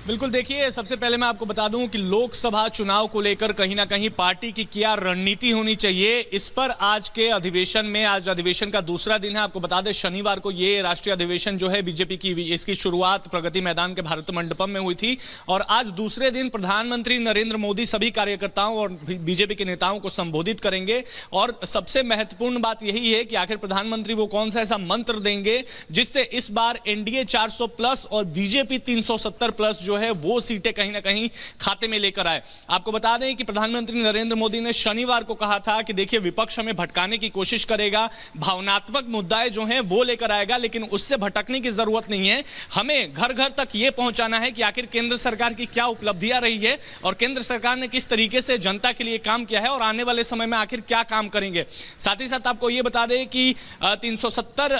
बिल्कुल, देखिए सबसे पहले मैं आपको बता दूं कि लोकसभा चुनाव को लेकर कहीं ना कहीं पार्टी की क्या रणनीति होनी चाहिए, इस पर आज के अधिवेशन में, आज अधिवेशन का दूसरा दिन है। आपको बता दें शनिवार को ये राष्ट्रीय अधिवेशन जो है बीजेपी की, इसकी शुरुआत प्रगति मैदान के भारत मंडपम में हुई थी और आज दूसरे दिन प्रधानमंत्री नरेंद्र मोदी सभी कार्यकर्ताओं और बीजेपी के नेताओं को संबोधित करेंगे। और सबसे महत्वपूर्ण बात यही है कि आखिर प्रधानमंत्री वो कौन सा ऐसा मंत्र देंगे जिससे इस बार एनडीए 400 प्लस और बीजेपी 370 प्लस जो है वो सीटें कहीं ना कहीं खाते में लेकर आए। आपको बता दें कि प्रधानमंत्री नरेंद्र मोदी ने शनिवार को कहा था कि देखिए विपक्ष हमें भटकाने की कोशिश करेगा, भावनात्मक मुद्दाएं जो हैं वो लेकर आएगा, लेकिन उससे भटकने की जरूरत नहीं है। हमें घर घर तक ये पहुंचाना है कि आखिर केंद्र सरकार की क्या उपलब्धियां रही है और केंद्र सरकार ने किस तरीके से जनता के लिए काम किया है और आने वाले समय में आखिर क्या काम करेंगे। साथ ही साथ आपको ये बता दें कि 370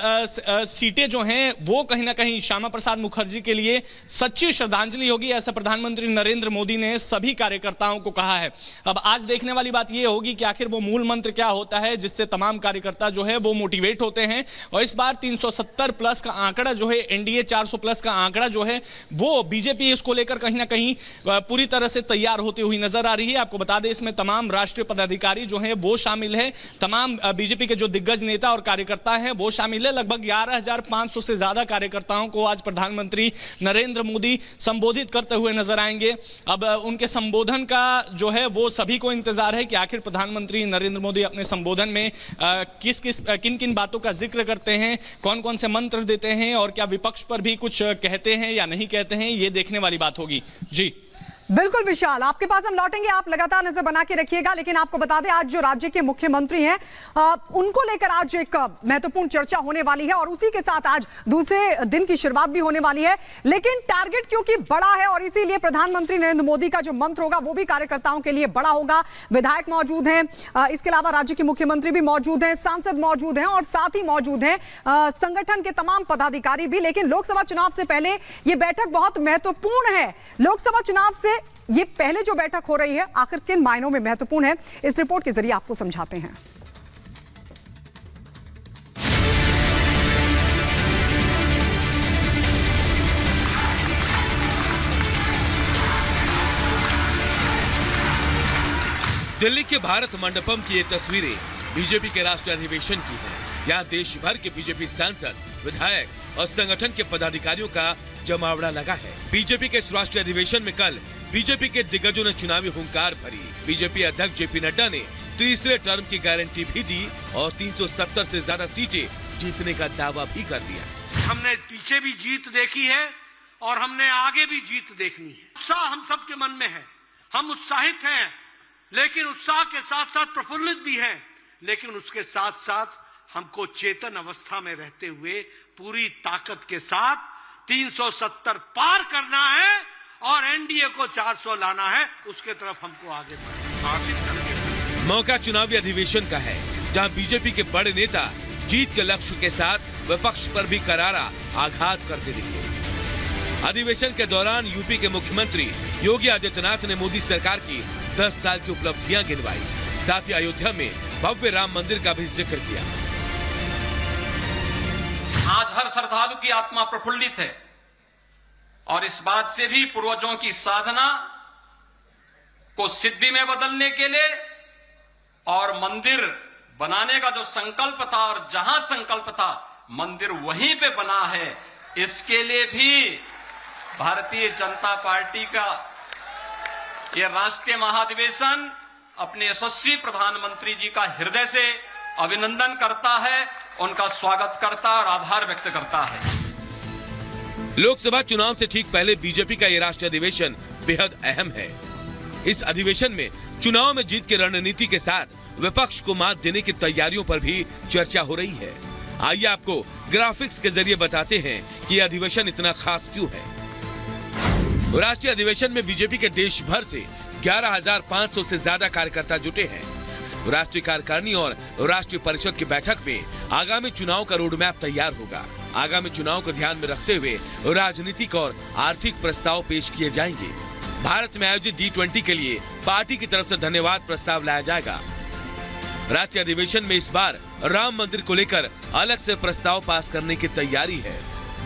सीटें जो हैं वो कहीं ना कहीं श्यामा प्रसाद मुखर्जी के लिए सच्ची श्रद्धांजलि होगी, ऐसा प्रधानमंत्री नरेंद्र मोदी ने सभी कार्यकर्ताओं को कहा है। अब आज देखने वाली बात यह होगी कि आखिर वो मूल मंत्र क्या होता है जिससे तमाम कार्यकर्ता जो है वो मोटिवेट होते हैं। और इस बार 370 प्लस का आंकड़ा जो है, एनडीए 400 प्लस का आंकड़ा जो है वो बीजेपी इसको लेकर कहीं ना कहीं पूरी तरह से तैयार होती हुई नजर आ रही है। आपको बता दें इसमें तमाम राष्ट्रीय पदाधिकारी जो है वो शामिल है, तमाम बीजेपी के जो दिग्गज नेता और कार्यकर्ता हैं वो शामिल है। लगभग 11,500 से ज्यादा कार्यकर्ताओं को आज प्रधानमंत्री नरेंद्र मोदी संबोधित करते हुए नजर आएंगे। अब उनके संबोधन का जो है वो सभी को इंतजार है कि आखिर प्रधानमंत्री नरेंद्र मोदी अपने संबोधन में किन किन बातों का जिक्र करते हैं, कौन कौन से मंत्र देते हैं और क्या विपक्ष पर भी कुछ कहते हैं या नहीं कहते हैं, ये देखने वाली बात होगी। जी बिल्कुल विशाल, आपके पास हम लौटेंगे, आप लगातार नजर बना के रखिएगा। लेकिन आपको बता दें आज जो राज्य के मुख्यमंत्री हैं उनको लेकर आज एक महत्वपूर्ण चर्चा होने वाली है और उसी के साथ आज दूसरे दिन की शुरुआत भी होने वाली है। लेकिन टारगेट क्योंकि बड़ा है और इसीलिए प्रधानमंत्री नरेंद्र मोदी का जो मंत्र होगा वो भी कार्यकर्ताओं के लिए बड़ा होगा। विधायक मौजूद हैं, इसके अलावा राज्य के मुख्यमंत्री भी मौजूद हैं, सांसद मौजूद हैं और साथ ही मौजूद हैं संगठन के तमाम पदाधिकारी भी। लेकिन लोकसभा चुनाव से पहले यह बैठक बहुत महत्वपूर्ण है। लोकसभा चुनाव से ये पहले जो बैठक हो रही है आखिर किन मायनों में महत्वपूर्ण है, इस रिपोर्ट के जरिए आपको समझाते हैं। दिल्ली के भारत मंडपम की ये तस्वीरें बीजेपी के राष्ट्रीय अधिवेशन की हैं। यहाँ देश भर के बीजेपी सांसद, विधायक और संगठन के पदाधिकारियों का जमावड़ा लगा है। बीजेपी के इस राष्ट्रीय अधिवेशन में कल बीजेपी के दिग्गजों ने चुनावी हुंकार भरी। बीजेपी अध्यक्ष जेपी नड्डा ने तीसरे टर्म की गारंटी भी दी और 370 से ज्यादा सीटें जीतने का दावा भी कर दिया। हमने पीछे भी जीत देखी है और हमने आगे भी जीत देखनी है। उत्साह हम सबके मन में है, हम उत्साहित हैं, लेकिन उत्साह के साथ साथ प्रफुल्लित भी हैं। लेकिन उसके साथ साथ हमको चेतन अवस्था में रहते हुए पूरी ताकत के साथ 370 पार करना है और एनडीए को 400 लाना है। उसके तरफ हमको आगे हासिल करके मौका चुनावी अधिवेशन का है, जहां बीजेपी के बड़े नेता जीत के लक्ष्य के साथ विपक्ष पर भी करारा आघात करते दिखे। अधिवेशन के दौरान यूपी के मुख्यमंत्री योगी आदित्यनाथ ने मोदी सरकार की 10 साल की उपलब्धियां गिनवाई। साथ ही अयोध्या में भव्य राम मंदिर का भी जिक्र किया। आज हर श्रद्धालु की आत्मा प्रफुल्लित है और इस बात से भी पूर्वजों की साधना को सिद्धि में बदलने के लिए और मंदिर बनाने का जो संकल्प था और जहां संकल्प था मंदिर वहीं पे बना है, इसके लिए भी भारतीय जनता पार्टी का यह राष्ट्रीय महाधिवेशन अपने यशस्वी प्रधानमंत्री जी का हृदय से अभिनंदन करता है, उनका स्वागत करता है और आभार व्यक्त करता है। लोकसभा चुनाव से ठीक पहले बीजेपी का ये राष्ट्रीय अधिवेशन बेहद अहम है। इस अधिवेशन में चुनाव में जीत की रणनीति के साथ विपक्ष को मात देने की तैयारियों पर भी चर्चा हो रही है। आइए आपको ग्राफिक्स के जरिए बताते हैं कि यह अधिवेशन इतना खास क्यों है। राष्ट्रीय अधिवेशन में बीजेपी के देश भर से 11,500 से ज्यादा कार्यकर्ता जुटे हैं। राष्ट्रीय कार्यकारिणी और राष्ट्रीय परिषद की बैठक में आगामी चुनाव का रोड मैप तैयार होगा। आगामी चुनाव को ध्यान में रखते हुए राजनीतिक और आर्थिक प्रस्ताव पेश किए जाएंगे। भारत में आयोजित G20 के लिए पार्टी की तरफ से धन्यवाद प्रस्ताव लाया जाएगा। राष्ट्रीय अधिवेशन में इस बार राम मंदिर को लेकर अलग से प्रस्ताव पास करने की तैयारी है।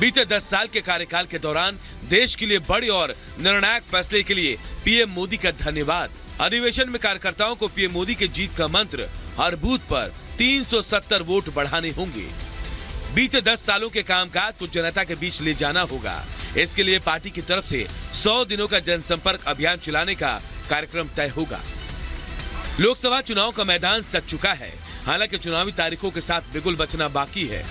बीते 10 साल के कार्यकाल के दौरान देश के लिए बड़े और निर्णायक फैसले के लिए पीएम मोदी का धन्यवाद। अधिवेशन में कार्यकर्ताओं को पीएम मोदी के जीत का मंत्र हर बूथ पर 370 वोट बढ़ाने होंगे। बीते 10 सालों के कामकाज को जनता के बीच ले जाना होगा। इसके लिए पार्टी की तरफ से 100 दिनों का जनसंपर्क अभियान चलाने का कार्यक्रम तय होगा। लोकसभा चुनाव का मैदान सज चुका है, हालांकि चुनावी तारीखों के साथ बिगुल बचना बाकी है।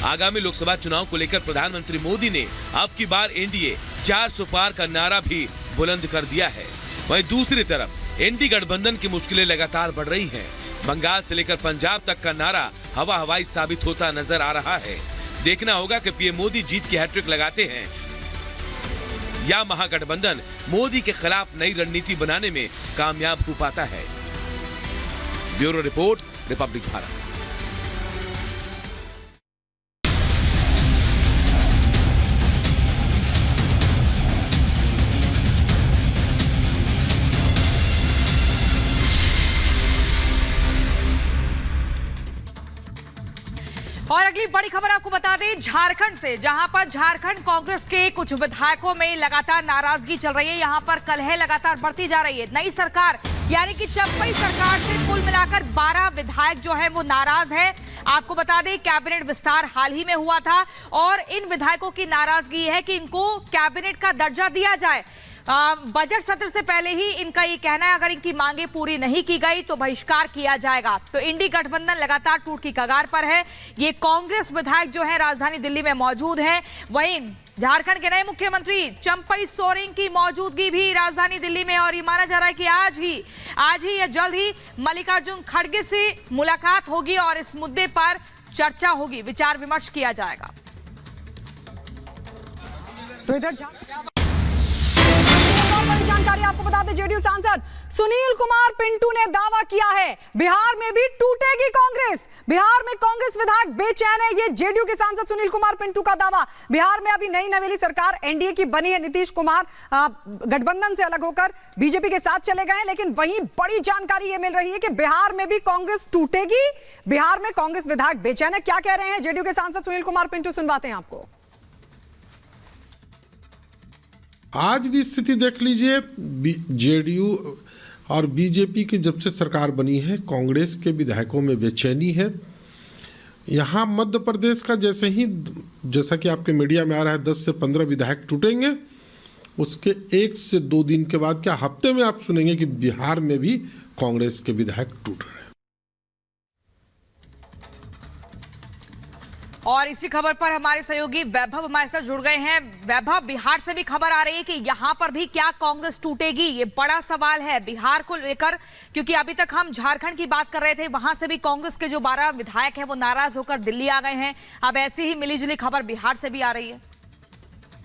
आगामी लोकसभा चुनाव को लेकर प्रधानमंत्री मोदी ने अब की बार एनडीए 400 पार का नारा भी बुलंद कर दिया है। वहीं दूसरी तरफ एनडीए गठबंधन की मुश्किलें लगातार बढ़ रही हैं। बंगाल से लेकर पंजाब तक का नारा हवा हवाई साबित होता नजर आ रहा है। देखना होगा कि पीएम मोदी जीत की हैट्रिक लगाते हैं या महागठबंधन मोदी के खिलाफ नई रणनीति बनाने में कामयाब हो पाता है। Bureau report, Republic Bharat. और अगली बड़ी खबर आपको बता दें झारखंड से, जहां पर झारखंड कांग्रेस के कुछ विधायकों में लगातार नाराजगी चल रही है। यहां पर कलह लगातार बढ़ती जा रही है। नई सरकार यानी कि चंपई सरकार से कुल मिलाकर 12 विधायक जो है वो नाराज है। आपको बता दें कैबिनेट विस्तार हाल ही में हुआ था और इन विधायकों की नाराजगी है कि इनको कैबिनेट का दर्जा दिया जाए। बजट सत्र से पहले ही इनका ये कहना है अगर इनकी मांगे पूरी नहीं की गई तो बहिष्कार किया जाएगा। तो इंडी गठबंधन लगातार टूट की कगार पर है। ये कांग्रेस विधायक जो है राजधानी दिल्ली में मौजूद हैं। वहीं झारखंड के नए मुख्यमंत्री चंपई सोरेन की मौजूदगी भी राजधानी दिल्ली में, और ये माना जा रहा है कि आज ही या जल्द ही मल्लिकार्जुन खड़गे से मुलाकात होगी और इस मुद्दे पर चर्चा होगी, विचार विमर्श किया जाएगा। तो इधर बड़ी जानकारी आपको बता दें, जेडीयू सांसद सुनील कुमार पिंटू ने दावा किया है बिहार में भी टूटेगी कांग्रेस। बिहार में कांग्रेस विधायक बेचैन है, ये जेडीयू के सांसद सुनील कुमार पिंटू का दावा। बिहार में अभी नई नवेली सरकार एनडीए की बनी है। नीतीश कुमार गठबंधन से अलग होकर बीजेपी के साथ चले गए हैं, लेकिन वहीं बड़ी जानकारी ये मिल रही है कि बिहार में भी कांग्रेस टूटेगी। बिहार में कांग्रेस विधायक बेचैन है। क्या कह रहे हैं जेडीयू के सांसद सुनील कुमार पिंटू, सुनवाते हैं आपको। आज भी स्थिति देख लीजिए, जेडीयू और बीजेपी की जब से सरकार बनी है कांग्रेस के विधायकों में बेचैनी है। यहाँ मध्य प्रदेश का जैसा कि आपके मीडिया में आ रहा है 10 से 15 विधायक टूटेंगे, उसके 1 से 2 दिन के बाद क्या हफ्ते में आप सुनेंगे कि बिहार में भी कांग्रेस के विधायक टूट रहे हैं। और इसी खबर पर हमारे सहयोगी वैभव हमारे साथ जुड़ गए हैं। वैभव, बिहार से भी खबर आ रही है कि यहां पर भी क्या कांग्रेस टूटेगी? ये बड़ा सवाल है बिहार को लेकर, क्योंकि अभी तक हम झारखंड की बात कर रहे थे, वहां से भी कांग्रेस के जो 12 विधायक हैं वो नाराज होकर दिल्ली आ गए हैं। अब ऐसी ही मिलीजुली खबर बिहार से भी आ रही है।